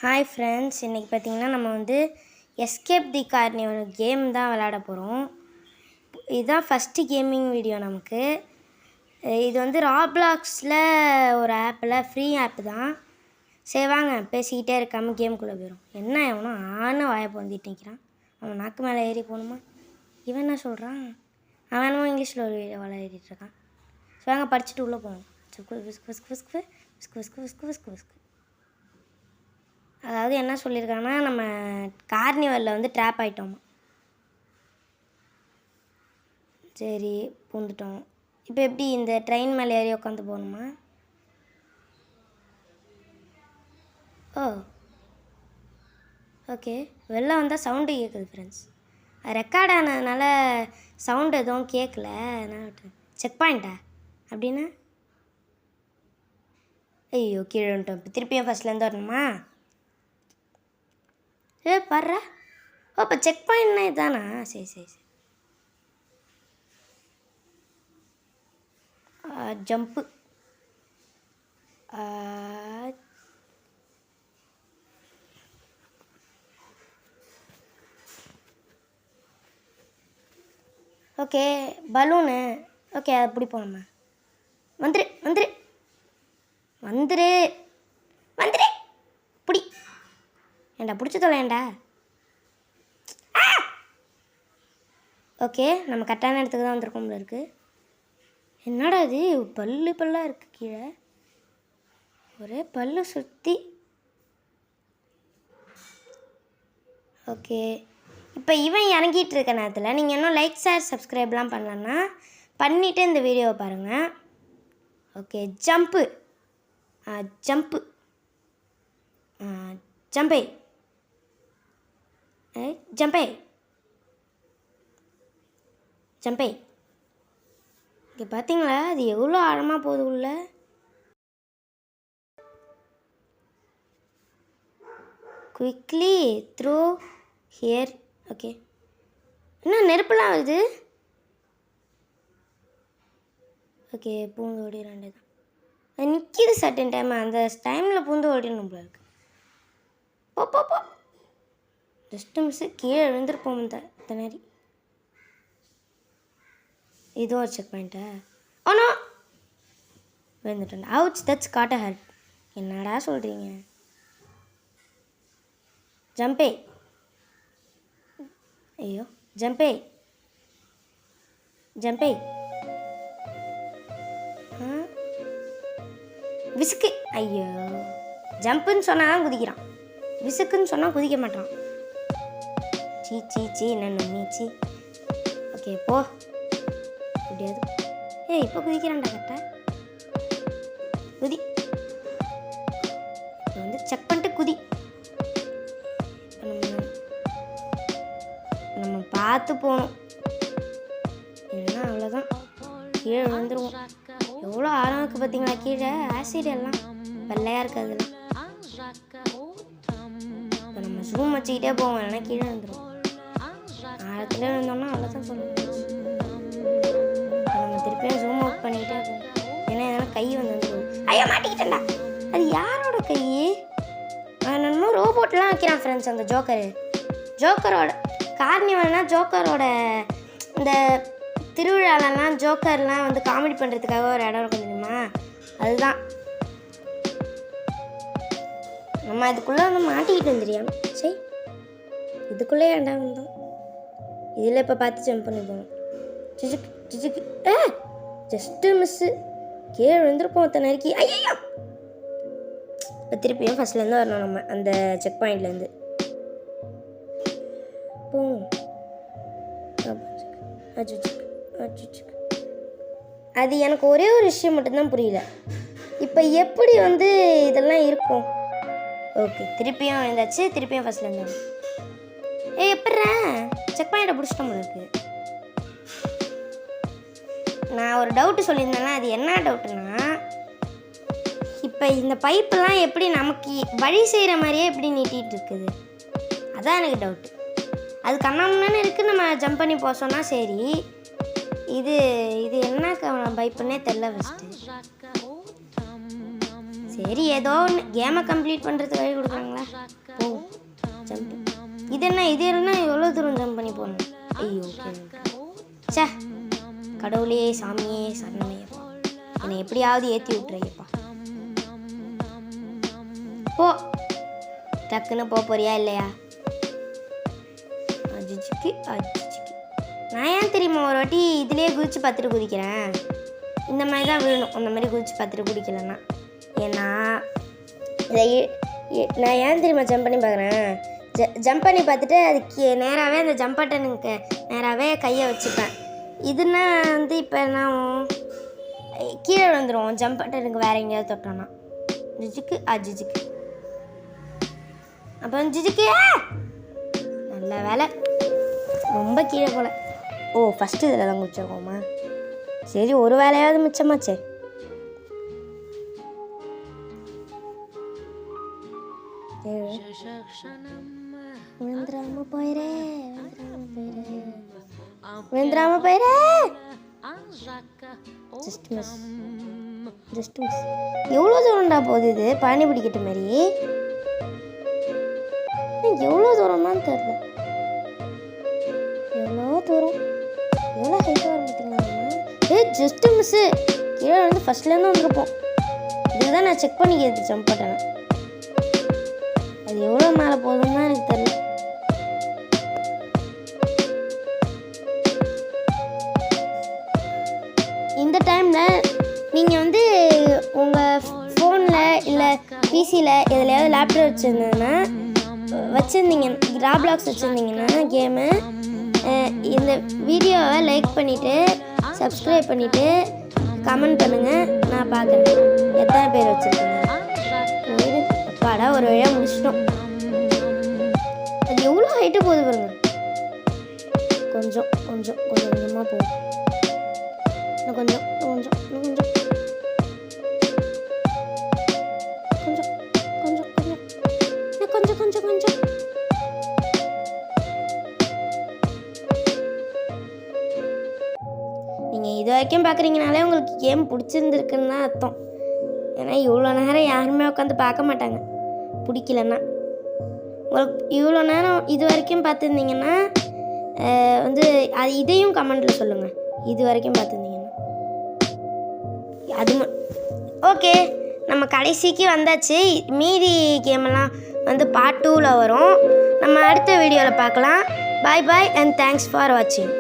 Hi friends, இன்றைக்கி பார்த்திங்கன்னா நம்ம வந்து எஸ்கேப் தி கார்னிவல் கேம் தான் விளையாட போகிறோம். இதுதான் ஃபஸ்ட்டு கேமிங் வீடியோ நமக்கு. இது வந்து ராப்ளாக்ஸில் ஒரு ஆப்பில் ஃப்ரீ ஆப்பு தான். சரி வாங்க பேசிக்கிட்டே இருக்காமல் கேமுக்குள்ளே போயிடும். என்ன எவனோ ஆன்னு வாயை பொந்திட்டு நிற்கிறான். அவன் நாக்கு மேலே ஏறி போகணுமா? இவன் என்ன சொல்கிறான்? அவன் என்னமோ இங்கிலீஷில் ஒரு வீடியோவில் ஏறிட்டுருக்கான். ஸோ வாங்க படிச்சுட்டு உள்ளே போவோம். Whisk whisk whisk whisk whisk whisk whisk whisk. அதாவது என்ன சொல்லியிருக்காங்கன்னா, நம்ம கார்னிவலில் வந்து ட்ராப் ஆகிட்டோமா. சரி பூந்துட்டோம். இப்போ எப்படி இந்த ட்ரெயின் மேலே ஏறி உட்காந்து போகணுமா? ஓ ஓகே. வெளில வந்தால் சவுண்டு கேட்குது ஃப்ரெண்ட்ஸ். ரெக்கார்ட் ஆனதுனால சவுண்டு எதுவும் கேட்கல. அதனால் செக் பாயிண்ட்டா அப்படின்னா ஐயோ கீழே வந்துட்டோம். இப்போ திருப்பியும் ஃபஸ்ட்லேருந்து வரணுமா? பாடுறா. ஓ இப்போ செக் பாயிண்ட்னா இதுதானா? சரி சரி சரி. ஜம்ப்பு. Okay balloon. ஓகே அது பிடி போகணுமா? வந்துரு வந்துரு வந்துரு வந்துரு பிடி. ஏண்டா பிடிச்சி தொலையண்டா. ஓகே நம்ம கரெக்டான இடத்துக்கு தான் வந்திருக்கோம் போல இருக்குது. என்னடா இது பல்லாக இருக்குது கீழே. ஒரே பல்லு சுற்றி. ஓகே இப்போ இவன் இறங்கிட்டு இருக்க நேரத்தில் நீங்கள் இன்னும் லைக் ஷேர் சப்ஸ்கிரைப்லாம் பண்ணலன்னா பண்ணிவிட்டு இந்த வீடியோவை பாருங்கள். Okay jump. ஜம்ப்பு ஜம்பே ஜம்பே ஜம்பே. இங்கே பார்த்தீங்களா அது எவ்வளோ ஆழமாக போகுது உள்ள. Quickly through here. ஓகே என்ன நெருப்புலாம் வருது. ஓகே பூந்து ஓடி ரெண்டு தான் அது நிற்கிது சர்டன் டைம். அந்த டைமில் பூந்து ஓடிடணும் போல இருக்குது. போ போ போ. ஜஸ்ட்டு மிஸ்ஸு கீழே விழுந்துருப்போம் இந்த நேரி. இதுவும் ஒரு செக் பாயிண்ட்டா? ஓனோ விழுந்துட்டேன். அவுச் தட்ஸ் காட்ட ஹர்ட். என்னடா சொல்கிறீங்க? ஜம்பே. ஐயோ ஜம்பே ஜம்பே. விசுக்கு. ஐயோ ஜம்ப்புன்னு சொன்னால் தான் குதிக்கிறான். விசுக்குன்னு சொன்னால் குதிக்க மாட்டான். சீ சீ சீ என்ன மீச்சி. ஓகே போ எப்படியாவது. இப்போ குதிக்கிறான்டா கரெக்டாக. குதி. இப்போ வந்து செக் பண்ணிட்டு குதி. நம்ம பார்த்து போகணும். இல்லைன்னா அவ்வளோதான் கீழே விழுந்துருவோம். எவ்வளோ ஆழம் இருக்குது பார்த்தீங்களா கீழே. ஆசிட் எல்லாம் வெள்ளையாக இருக்குது அதில். இப்போ நம்ம ஜூம் வச்சுக்கிட்டே போவோம், இல்லைன்னா கீழே விழுந்துருவோம். ஆழத்தில் விழுந்தோம்னா அவ்வளோதான் சொல்லுவோம். நம்ம திருப்பியும் ஜூம் அவுட் பண்ணிக்கிட்டே போவோம். ஏன்னா இதெல்லாம் கை வந்துடும். ஐயோ மாட்டிக்கிட்டேன்டா. அது யாரோட கை? என்னமோ ரோபோட்லாம் வைக்கிறான் ஃப்ரெண்ட்ஸ். அந்த ஜோக்கரோட கார்னிவல்னால் ஜோக்கரோட இந்த திருவிழாலெல்லாம் ஜோக்கர்லாம் வந்து காமெடி பண்ணுறதுக்காக ஒரு இடம் இருக்கும் தெரியுமா? அதுதான். நம்ம இதுக்குள்ளே வந்து மாட்டிக்கிட்டு வந்துடுறியாம். சரி இதுக்குள்ளே ஏன்டா வந்தோம்? இதில் இப்போ பார்த்து ஜம்ப் பண்ணி போகணும். ஜிஜுக்கு ஜிஜுக்கு. ஜஸ்ட்டு மிஸ்ஸு கீழே விழுந்துருப்போம் ஒருத்த நறுக்கி. ஐயோ இப்போ திருப்பியும் ஃபஸ்ட்லேருந்து வரணும் நம்ம அந்த செக் பாயிண்ட்லேருந்து. போவோம். அது எனக்கு ஒரே ஒரு விஷயம் மட்டும்தான் புரியல. இப்போ எப்படி வந்து இதெல்லாம் இருக்கும்? ஓகே திருப்பியும் எழுந்தாச்சு. திருப்பியும் ஃபஸ்ட்டில் இருந்தாங்க. எப்பட்றா செக் பாயிண்ட்டை பிடிச்சிட்டோம் போல இருக்கு. நான் ஒரு டவுட்டு சொல்லியிருந்தேன்னா அது என்ன டவுட்டுன்னா, இப்போ இந்த பைப்பெல்லாம் எப்படி நமக்கு வழி செய்கிற மாதிரியே எப்படி நீட்டிகிட்டு இருக்குது, அதான் எனக்கு டவுட்டு. அது கண்ணாமண்ணு இருக்குது. நம்ம ஜம்ப் பண்ணி போக சொன்னால் சரி. இது என்ன பைப்புன்னே தெரில ஃபஸ்ட்டு. சரி ஏதோ ஒன்று கேமை கம்ப்ளீட் பண்ணுறதுக்காக கொடுக்குறாங்களா. ஓ ஜம்ப் இது என்ன, இது என்ன எவ்வளோ தூரம் ஜம்ப் பண்ணி போகணும். ஐயோ சே கடவுளே சாமியே சரணமையப்பா, என்னை எப்படியாவது ஏற்றி விட்டுறையப்பா. போ டக்குன்னு போறியா இல்லையா? அஜிஜிக்கு அஜிஜிக்கு நான் ஏன் தெரியுமா ஒரு வாட்டி இதுலேயே குதிச்சு பார்த்துட்டு குதிக்கிறேன். இந்த மாதிரி தான் விழணும், அந்த மாதிரி குதிச்சு பார்த்துட்டு குதிக்கலன்னா. ஏன்னா நான் ஏன் தெரியுமா ஜம்ப் பண்ணி பார்க்குறேன், ஜம்ப் பண்ணி பார்த்துட்டு அதுக்கு நேராகவே அந்த ஜம்ப் பட்டனுக்கு நேராகவே கையை வச்சுப்பேன். இதுன்னா வந்து இப்போ நான் கீழே விழுந்துடும் ஜம்ப் பட்டனுக்கு வேறு எங்கேயாவது தொட்டோன்னா. ஜிஜிக்கு அஜிஜிக்கு அப்புறம் ஜிஜிக்கு நல்ல வேலை ரொம்ப கீழே போல. ஓ ஃபஸ்ட்டு இதில் தான் குடிச்சிருக்கோமா, சரி ஒரு வேலையாவது மிச்சமாச்சே. விழுந்துடாம போயிரே விழுந்துடாம போயிரே. Just miss just miss. எவ்வளோ தூரம்டா போகுது இது பானி பிடிக்கிட்ட மாதிரி, எவ்வளோ தூரம் தான் தெரியல. எவ்வளோ தூரம் எவ்வளோ ஹைட்டாக வரும் பார்த்தீங்களா. ஜஸ்ட் மிஸ்ஸு கீழே வந்து ஃபஸ்ட்லேருந்து வந்துருப்போம். இதுதான் நான் செக் பண்ணிக்கிறது ஜம்ப் பட்டேன். அது எவ்வளோ மேலே போகுதுன்னு தான் எனக்கு தெரியல. இந்த டைமில் நீங்கள் வந்து உங்கள் ஃபோனில் இல்லை பிசியில் எதுலையாவது லேப்டாப் வச்சுருந்தீங்க ராப்ளாக்ஸ் வச்சுருந்தீங்கன்னா கேமு, இந்த வீடியோவை லைக் பண்ணிவிட்டு சப்ஸ்கிரைப் பண்ணிவிட்டு கமெண்ட் பண்ணுங்கள், நான் பார்க்குறேன் எத்தனை பேர் வச்சுருக்கீங்க. பாடா ஒரு வழியாக முடிச்சிட்டோம். அது எவ்வளோ ஹைட்டு போகுது பாருங்க. கொஞ்சம் கொஞ்சம் கொஞ்சம் கொஞ்சமாக போகும். இன்னும் கொஞ்சம் கொஞ்சம் இன்னும் கொஞ்சம் கொஞ்சம் கொஞ்சம் கொஞ்சம் இன்னும் கொஞ்சம் கொஞ்சம் கொஞ்சம். நீங்கள் இது வரைக்கும் பார்க்குறீங்கனாலே உங்களுக்கு கேம் பிடிச்சிருந்துருக்குன்னு தான் அர்த்தம். ஏன்னா இவ்வளோ நேரம் யாருமே உட்காந்து பார்க்க மாட்டாங்க பிடிக்கலன்னா. உங்களுக்கு இவ்வளோ நேரம் இது வரைக்கும் பார்த்துருந்தீங்கன்னா வந்து அது இதையும் கமெண்ட்டில் சொல்லுங்கள், இது வரைக்கும் பார்த்துருந்தீங்கன்னா. அது ஓகே, நம்ம கடைசிக்கு வந்தாச்சு. மீதி கேமெல்லாம் வந்து பார்ட் 2ல் வரும். நம்ம அடுத்த வீடியோவில் பார்க்கலாம். பாய் பாய் அண்ட் தேங்க்ஸ் ஃபார் வாட்சிங்.